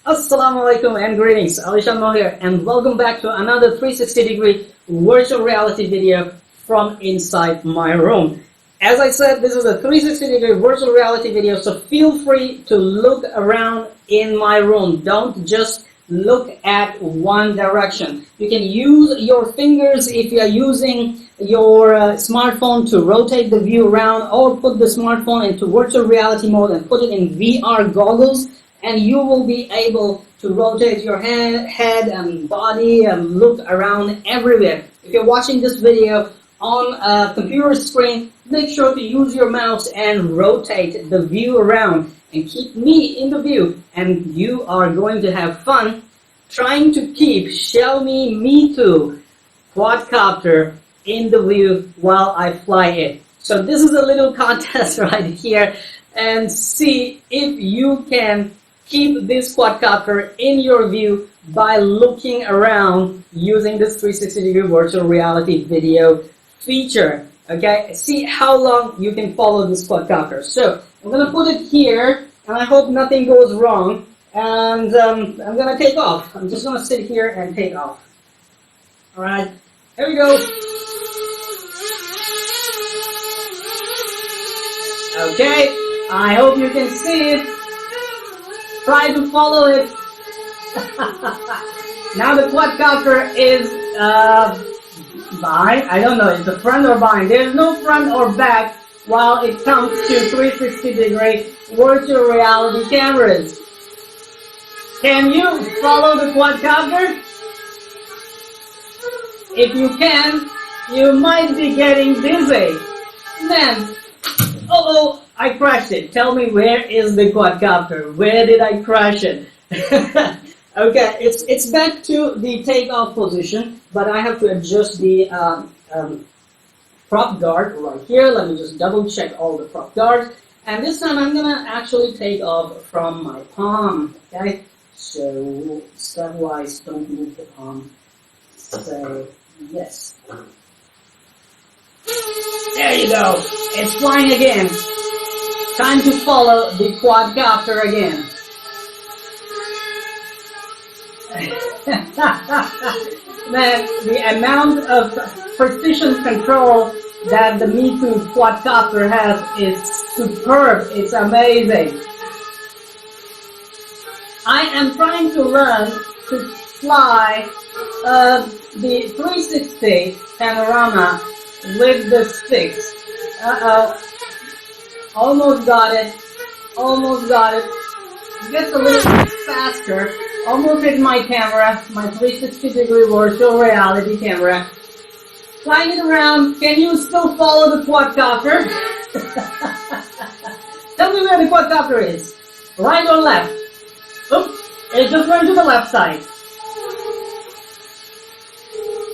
Assalamu alaikum and greetings. AliShanMao here, and welcome back to another 360-degree virtual reality video from inside my room. As I said, this is a 360-degree virtual reality video, so feel free to look around in my room. Don't just look at one direction. You can use your fingers if you are using your smartphone to rotate the view around, or put the smartphone into virtual reality mode and put it in VR goggles, and you will be able to rotate your head and body and look around everywhere. If you're watching this video on a computer screen, make sure to use your mouse and rotate the view around and keep me in the view, and you are going to have fun trying to keep Xiaomi MITU quadcopter in the view while I fly it. So this is a little contest right here, and see if you can keep this quadcopter in your view by looking around using this 360-degree virtual reality video feature. Okay, see how long you can follow this quadcopter. So I'm going to put it here, and I hope nothing goes wrong. And I'm going to take off. I'm just going to sit here and take off. All right, here we go. Okay, I hope you can see it. Try to follow it. Now the quadcopter is behind. I don't know, is the front or behind? There's no front or back while it comes to 360-degree virtual reality cameras. Can you follow the quadcopter? If you can, you might be getting dizzy. Man, oh, I crashed it. Tell me, where is the quadcopter? Where did I crash it? Okay, it's back to the takeoff position, but I have to adjust the prop guard right here. Let me just double check all the prop guards. And this time I'm gonna actually take off from my palm, okay? So stepwise, don't move the palm. So, yes. There you go. It's flying again. Time to follow the quadcopter again. Man, the amount of precision control that the MITU quadcopter has is superb. It's amazing. I am trying to learn to fly the 360 panorama with the sticks. Almost got it. Almost got it. Just a little bit faster. Almost hit my camera, my 360-degree virtual reality camera. Flying it around. Can you still follow the quadcopter? Tell me where the quadcopter is. Right or left? Oops, it just went to the left side.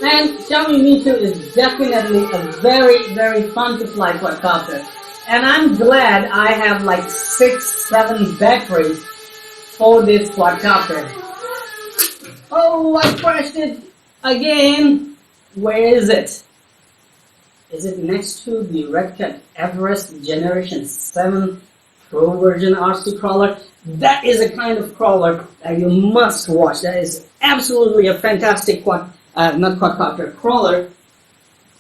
And Xiaomi MITU is definitely a very, very fun to fly quadcopter. And I'm glad I have like 6-7 batteries for this quadcopter. Oh, I crashed it again. Where is it? Is it next to the Red Cat Everest Generation 7 Pro version RC crawler? That is a kind of crawler that you must watch. That is absolutely a fantastic crawler.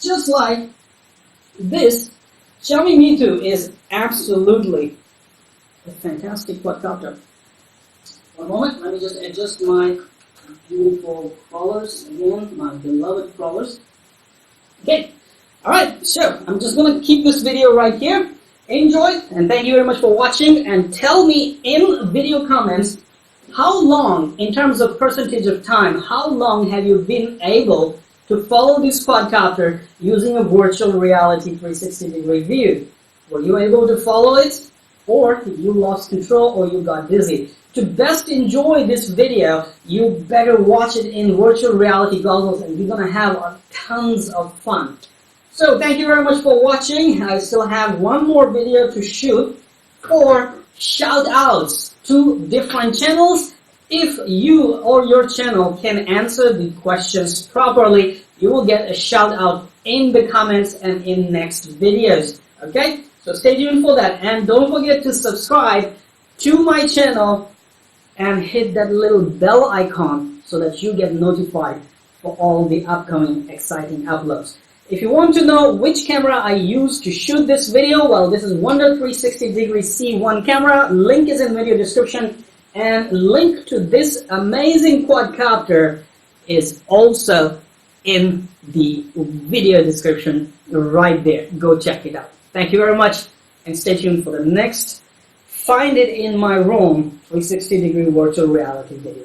Just like this, Xiaomi MITU is absolutely a fantastic quadcopter. One moment, let me just adjust my beautiful crawlers again, my beloved crawlers. Okay, alright, so I'm just going to keep this video right here. Enjoy, and thank you very much for watching, and tell me in video comments how long, in terms of percentage of time, how long have you been able to follow this quadcopter using a virtual reality 360-degree view. Were you able to follow it, or you lost control, or you got dizzy? To best enjoy this video, you better watch it in virtual reality goggles, and you're going to have tons of fun. So thank you very much for watching. I still have one more video to shoot for shout outs to different channels. If you or your channel can answer the questions properly, you will get a shout out in the comments and in next videos. Okay, so stay tuned for that, and don't forget to subscribe to my channel and hit that little bell icon so that you get notified for all the upcoming exciting uploads. If you want to know which camera I use to shoot this video, well, this is Wonder 360-degree C1 camera. Link is in video description, and link to this amazing quadcopter is also in the video description right there. Go check it out. Thank you very much, and stay tuned for the next Find It in My Room 360-degree virtual reality video.